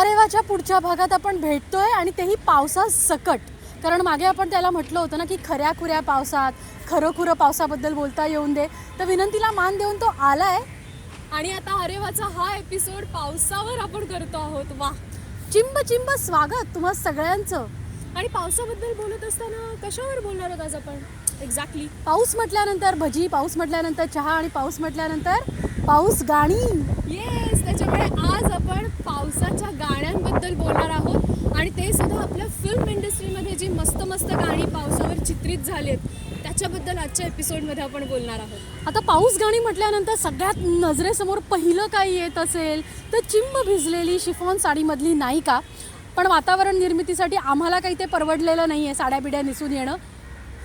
अरेवाच्या पुढच्या भागात आपण भेटतोय आणि तेही पावसासकट. कारण मागे आपण त्याला म्हटलं होतं ना की खऱ्या खुऱ्या पावसात खरं पावसाबद्दल बोलता येऊन दे, तर विनंतीला मान देऊन तो आलाय. आणि आता अरेवाचा हा एपिसोड पावसावर आपण करतो आहोत. वा, चिंब चिंब स्वागत तुम्हा सगळ्यांचं. आणि पावसाबद्दल बोलत असताना कशावर बोलणार आहोत आज आपण एक्झॅक्टली? पाऊस म्हटल्यानंतर भजी, पाऊस म्हटल्यानंतर चहा आणि पाऊस म्हटल्यानंतर पाऊस गाणी. येस, त्याच्यामुळे आज आपण पावसाच्या गाण्यांबद्दल बोलणार आहोत आणि ते सुद्धा आपल्या फिल्म इंडस्ट्रीमध्ये जी मस्त मस्त गाणी पावसावर चित्रित झालीत त्याच्याबद्दल आजच्या एपिसोडमध्ये आपण बोलणार आहोत. आता पाऊस गाणी म्हटल्यानंतर सगळ्यात नजरेसमोर पहिलं काही येत असेल तर चिंब भिजलेली शिफॉन साडीमधली नायिका. पण वातावरण निर्मितीसाठी आम्हाला काही ते परवडलेलं नाही आहे साड्या बिड्या नेसून येणं.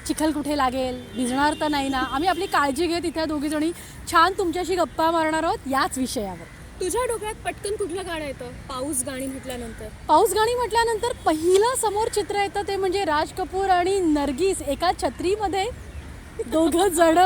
चिखल कुठे लागेल, भिजणार तर नाही ना. आम्ही आपली काळजी घेत इथे दोघीजणी छान तुमच्याशी गप्पा मारणार आहोत याच विषयावर. तुझ्या डोक्यात पटकन कुठलं गाणं येतं पाऊस गाणी म्हटल्यानंतर? पाऊस गाणी म्हटल्यानंतर पहिलं समोर चित्र येतं ते म्हणजे राज कपूर आणि नर्गिस एका छत्रीमध्ये दोघं जण.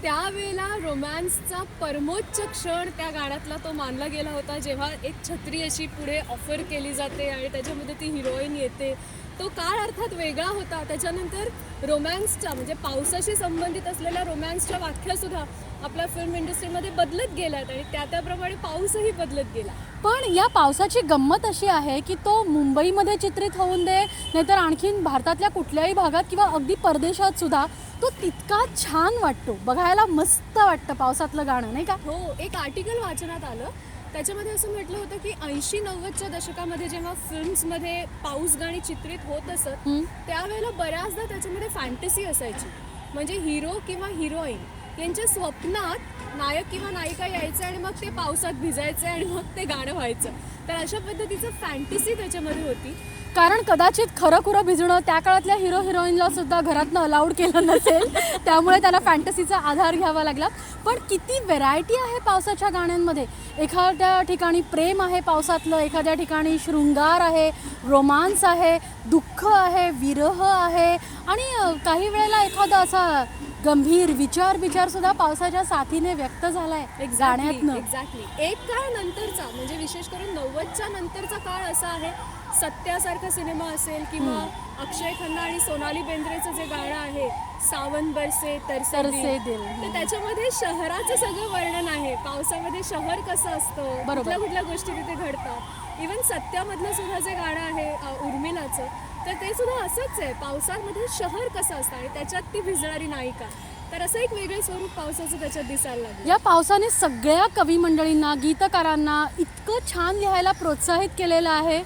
त्यावेळेला रोमॅन्सचा परमोच्च क्षण त्या गाण्यातला तो मानला गेला होता, जेव्हा एक छत्री अशी पुढे ऑफर केली जाते आणि त्याच्यामध्ये ती हिरोईन येते. तो काळ अर्थात वेगळा होता. त्याच्यानंतर रोमॅन्सच्या म्हणजे पावसाशी संबंधित असलेल्या रोमॅन्सच्या व्याख्यासुद्धा आपल्या फिल्म इंडस्ट्रीमध्ये बदलत गेल्यात आणि त्याप्रमाणे पाऊसही बदलत गेला. पण या पावसाची गंमत अशी आहे की तो मुंबईमध्ये चित्रित होऊन दे नाहीतर आणखीन भारतातल्या कुठल्याही भागात किंवा अगदी परदेशात सुद्धा तो तितका छान वाटतो. बघायला मस्त वाटतं पावसातलं गाणं, नाही का? हो, एक आर्टिकल वाचनात आलं त्याच्यामध्ये असं म्हटलं होतं की 80-90च्या दशकामध्ये जेव्हा फिल्म्समध्ये पाऊस गाणी चित्रित होत असत त्यावेळेला बऱ्याचदा त्याच्यामध्ये फॅन्टसी असायची. म्हणजे हिरो किंवा हिरोईन यांच्या स्वप्नात नायक किंवा नायिका यायचे आणि मग ते पावसात भिजायचे आणि मग ते गाणं व्हायचं. तर अशा पद्धतीचं फॅन्टसी त्याच्यामध्ये होती. कारण कदाचित खरं खुरं भिजणं त्या काळातल्या हिरो हिरोईनला सुद्धा घरातनं अलाउड केलं नसेल, त्यामुळे त्यांना फॅन्टसीचा आधार घ्यावा लागला. पण किती व्हेरायटी आहे पावसाच्या गाण्यांमध्ये. एखाद्या ठिकाणी प्रेम आहे पावसातलं, एखाद्या ठिकाणी शृंगार आहे, रोमांस आहे, दुःख आहे, विरह आहे आणि काही वेळेला एखादा असा गंभीर विचार सुद्धा पावसाच्या साथीने व्यक्त झालाय गाण्यातनं. एक्झॅक्टली. एक काळ नंतरचा म्हणजे विशेष करून 90च्या नंतरचा काळ असा आहे. सत्यासारखा सिनेमा असेल किंवा अक्षय खन्ना आणि सोनाली बेंद्रेचं जे गाणं आहे सावन बरसे तरसे दिल, तर त्याच्यामध्ये शहराचं सगळं वर्णन आहे. पावसामध्ये शहर कसं असतं, कुठल्या गोष्टी तिथे घडतात. इवन सत्यामधलं सुद्धा जे गाणं आहे उर्मिलाचं, तर ते सुद्धा असंच आहे. पावसामध्ये शहर कसं असतं आणि त्याच्यात ती भिजणारी नायिका. तर असं एक वेगळं स्वरूप पावसाचं त्याच्यात दिसायला लागलं. या पावसाने सगळ्या कवी मंडळींना, गीतकारांना इतकं छान लिहायला प्रोत्साहित केलेलं आहे.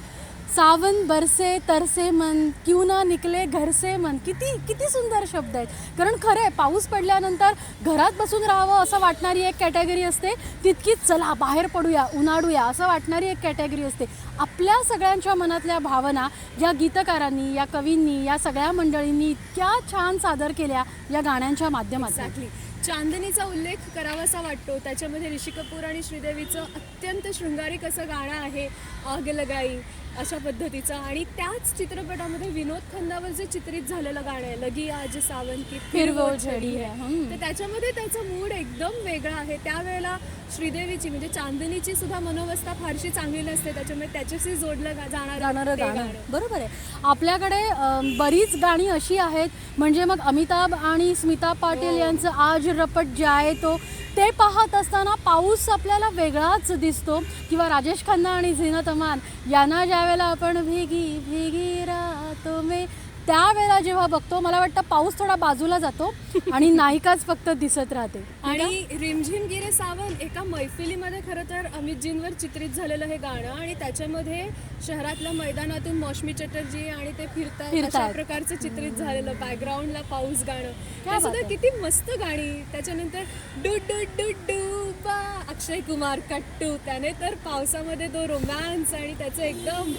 सावन बरसे तरसे मन, क्यों ना निकले घर से मन. किती सुंदर शब्द आहेत. कारण खरं आहे, पाऊस पडल्यानंतर घरात बसून राहावं असं वाटणारी एक कॅटेगरी असते, तितकीच चला बाहेर पडूया, उन्हाळूया असं वाटणारी एक कॅटेगरी असते. आपल्या सगळ्यांच्या मनातल्या भावना या गीतकारांनी, या कवींनी, या सगळ्या मंडळींनी इतक्या छान सादर केल्या या गाण्यांच्या माध्यमातून. एक्झॅक्टली. चांदनीचा उल्लेख करावासा वाटतो. त्याच्यामध्ये ऋषी कपूर आणि श्रीदेवीचं अत्यंत शृंगारिक असं गाणं आहे आग लगाई अशा पद्धतीचं. आणि त्याच चित्रपटामध्ये विनोद खन्नावर जे चित्रित झालेलं गाणं आहे लगी आज सावन की फिर वो झडी है, तर त्याच्यामध्ये त्याचा मूड एकदम वेगळा आहे. त्यावेळेला श्रीदेवीची म्हणजे चांदनीची सुद्धा मनोवस्था फारशी चांगली नसते, त्याच्यामुळे त्याच्याशी जोडलं जाणारं गाणं. बरोबर आहे. आपल्याकडे बरीच गाणी अशी आहेत म्हणजे मग अमिताभ आणि स्मिता पाटील यांचं आज रपट जाए तो, ते पाहत असताना पाऊस आपल्याला वेगळाच दिसतो. किंवा राजेश खन्ना आणि झीनत अमान यांना ज्यावेळेला आपण भीगी भीगी रातो में, त्यावेळेला जेव्हा बघतो मला वाटतं पाऊस थोडा बाजूला जातो आणि नायिकाच फक्त दिसत राहते. आणि रिमझिम गिरे सावन एका मैफिलीमध्ये खरं तर अमितजींवर चित्रित झालेलं हे गाणं आणि त्याच्यामध्ये शहरातल्या मैदानातून मौसमी चटर्जी आणि ते फिरतात अशा प्रकारचं चित्रित झालेलं बॅकग्राऊंडला पाऊस गाणं. त्यासुद्धा किती मस्त गाणी. त्याच्यानंतर डू डू डू डू बा अक्षय कुमार कट्टू, त्याने तर पावसामध्ये तो रोमॅन्स आणि त्याचं एकदम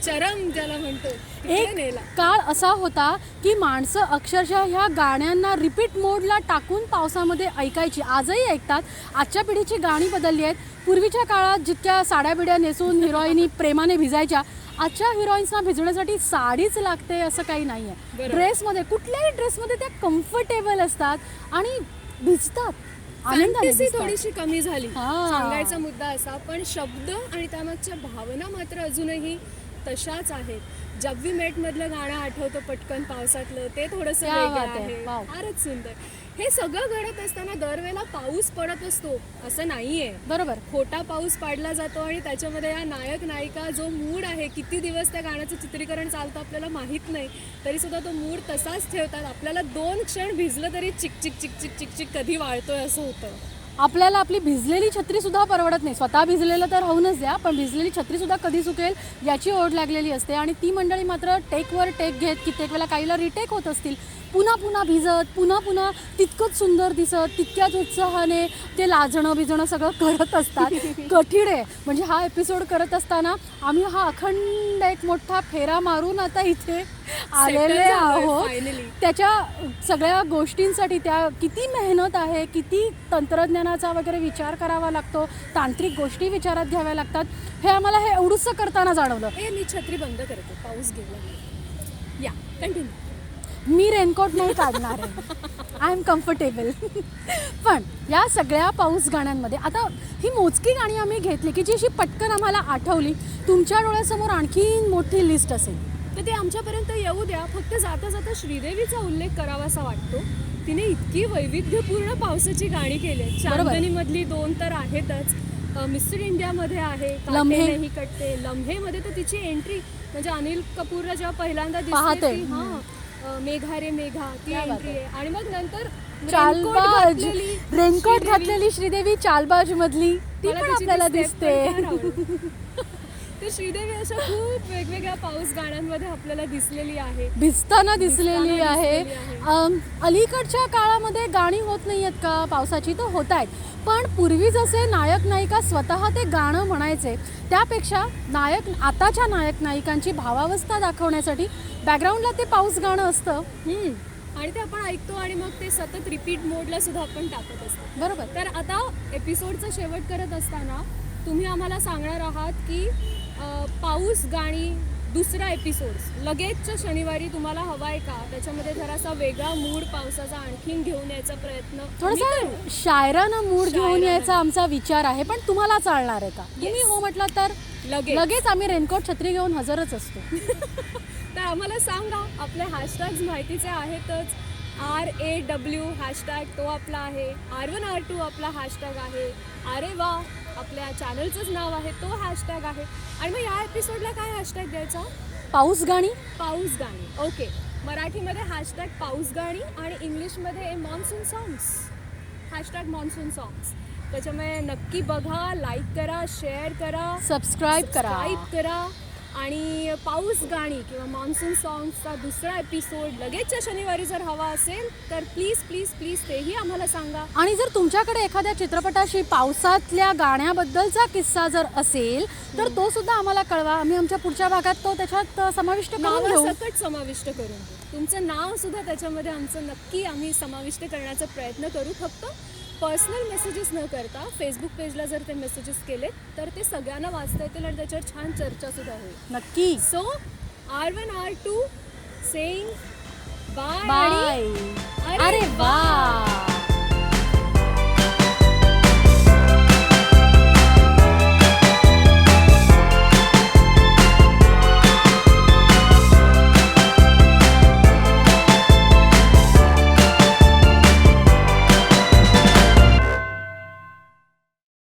चरम ज्याला म्हणतो. एक काळ असा होता की माणसं अक्षरशः ह्या गाण्यांना रिपीट मोडला टाकून पावसामध्ये ऐकायची, आजही ऐकतात. आजच्या पिढीची गाणी बदलली आहेत. पूर्वीच्या काळात जितक्या साड्या बिड्या नेसून हिरोईनी प्रेमाने भिजायच्या, आजच्या हिरोईन्सना भिजण्यासाठी साडीच लागते असं काही नाही आहे. ड्रेसमध्ये, कुठल्याही ड्रेसमध्ये त्या कम्फर्टेबल असतात आणि भिजतात. आनंदाने फॅन्टसी दिसतात. थोडीशी कमी झाली हा. सांगायचा मुद्दा असा, पण शब्द आणि त्यामागच्या भावना मात्र अजूनही तशाच आहेत. जब वी मेट मधलं गाणं आठवतं पटकन पावसातलं, ते थोडंसं क्या वेगळं बात आहे. आहे. वाव. फारच सुंदर. हे सगळं घडत असताना दरवेळेला पाऊस पडत असतो असं नाहीये. बरोबर. खोटा पाऊस पाडला जातो आणि त्याच्यामध्ये या नायक नायिका जो मूड आहे, किती दिवस त्या गाण्याचं चित्रीकरण चालतं आपल्याला माहीत नाही, तरी सुद्धा तो मूड तसाच ठेवतात. आपल्याला 2 क्षण भिजलं तरी चिकचिक चिकचिक चिकचिक कधी वाळतोय असं होतं. आपल्याला आपली भिजलेली छत्री सुद्धा परवडत नाही. स्वतः भिजलेलं तर राहूनच द्या, पण भिजलेली छत्री सुद्धा कधी सुकेल याची ओढ लागलेली असते. आणि ती मंडळी मात्र टेकवर टेक घेत, कित्येक वेळेला काहीला रिटेक होत असतील, पुन्हा पुन्हा भिजत, पुन्हा पुन्हा तितकंच सुंदर दिसत, तितक्याच उत्साहाने ते लाजणं बिजणं सगळं करत असतात. कठीण आहे. म्हणजे हा एपिसोड करत असताना आम्ही हा अखंड एक मोठा फेरा मारून आता इथे आलेले झालोय आहोत. finally. त्याच्या सगळ्या गोष्टींसाठी त्या किती मेहनत आहे, किती तंत्रज्ञानाचा वगैरे विचार करावा लागतो, तांत्रिक गोष्टी विचारात घ्याव्या लागतात, हे आम्हाला हे एवढंसं करताना जाणवलं. मी छत्री बंद करते, पाऊस गेला. या कंटिन्यू. मी रेनकोट नाही काढणार आहे. I am comfortable. पण या सगळ्या पाऊस गाण्यांमध्ये आता ही मोजकी गाणी आम्ही घेतली की जी अशी पटकन आम्हाला आठवली. तुमच्या डोळ्यासमोर आणखीन मोठी लिस्ट असेल तर ते आमच्यापर्यंत येऊ द्या. फक्त जाता जाता श्रीदेवीचा उल्लेख करावासा वाटतो. तिने इतकी वैविध्यपूर्ण पावसाची गाणी केली आहेत. बरोबर. चांदनीमधली 2 तर आहेतच, मिस्टर इंडियामध्ये आहे, लम्हे. काटे नहीं कटते, लम्हेमध्ये तर तिची एंट्री म्हणजे अनिल कपूरला जेव्हा पहिल्यांदा पाहते. दिसते ती, मेघा रे मेघा, ती क्या बात एंट्री आहे. आणि मग नंतर चालबाज, रेनकोट श्रीदेवी. घातलेली श्रीदेवी चालबाज मधली ती मला पण तिची आपल्याला ती step दिसते. पण फार आवडते. तर श्रीदेवी अशा खूप वेगवेगळ्या पाऊस गाण्यांमध्ये आपल्याला दिसलेली आहे. भिजताना दिसलेली आहे. दिसलेली अलीकडच्या काळामध्ये गाणी होत नाही आहेत का पावसाची, तर होत आहेत. पण पूर्वी जसे नायक नायिका स्वतः ते गाणं म्हणायचे, त्यापेक्षा आताच्या नायक नायिकांची भावावस्था दाखवण्यासाठी बॅकग्राऊंडला ते पाऊस गाणं असतं. आणि ते आपण ऐकतो आणि मग ते सतत रिपीट मोडला सुद्धा आपण टाकत असतो. बरोबर. तर आता एपिसोडचा शेवट करत असताना तुम्ही आम्हाला सांगणार आहात की पाऊस गाणी दुसरा एपिसोड लगेचच्या शनिवारी तुम्हाला हवा आहे का? त्याच्यामध्ये जरासा वेगळा मूड पावसाचा आणखीन घेऊन यायचा प्रयत्न आम्ही थोडासा करू. शायरानं मूड घेऊन शायरानं. यायचा आमचा विचार आहे. पण तुम्हाला चालणार आहे का? तुम्ही हो म्हटलं तर लगेच आम्ही रेनकोट छत्री घेऊन हजरच असतो. तर आम्हाला सांगा. आपले हॅशटॅग्स माहितीचे आहेतच. RAW हॅशटॅग तो आपला आहे, R1 R2 आपला हॅशटॅग आहे, अरे वा आपल्या चॅनलचंच नाव आहे, तो हॅशटॅग आहे. आणि मग या एपिसोडला काय हॅशटॅग द्यायचा? पाऊस गाणी. पाऊस गाणी. ओके. मराठीमध्ये हॅशटॅग पाऊस गाणी आणि इंग्लिशमध्ये monsoon songs, hashtag monsoon songs. त्याच्यामुळे नक्की बघा, लाईक करा, शेअर करा, सबस्क्राईब करा. आणि पाऊस गाणी किंवा मॉन्सून सॉंग्सचा दुसरा एपिसोड लगेचच्या शनिवारी जर हवा असेल तर प्लीज प्लीज प्लीज तेही आम्हाला सांगा. आणि जर तुमच्याकडे एखाद्या चित्रपटाशी पावसातल्या गाण्याबद्दलचा किस्सा जर असेल तर तो सुद्धा आम्हाला कळवा. आम्ही आमच्या पुढच्या भागात तो त्याच्यात समाविष्ट करून घेऊ. नावासकट समाविष्ट करून घेऊ. तुमचं नाव सुद्धा त्याच्यामध्ये आमचं नक्की आम्ही समाविष्ट करण्याचा प्रयत्न करू. फक्त पर्सनल मेसेजेस न करता फेसबुक पेजला जर ते मेसेजेस केले तर ते सगळ्यांना वाचता येतील आणि त्याच्यावर छान चर्चा सुद्धा होईल. नक्की. So R1 R2 saying bye. Bye. अरे वा.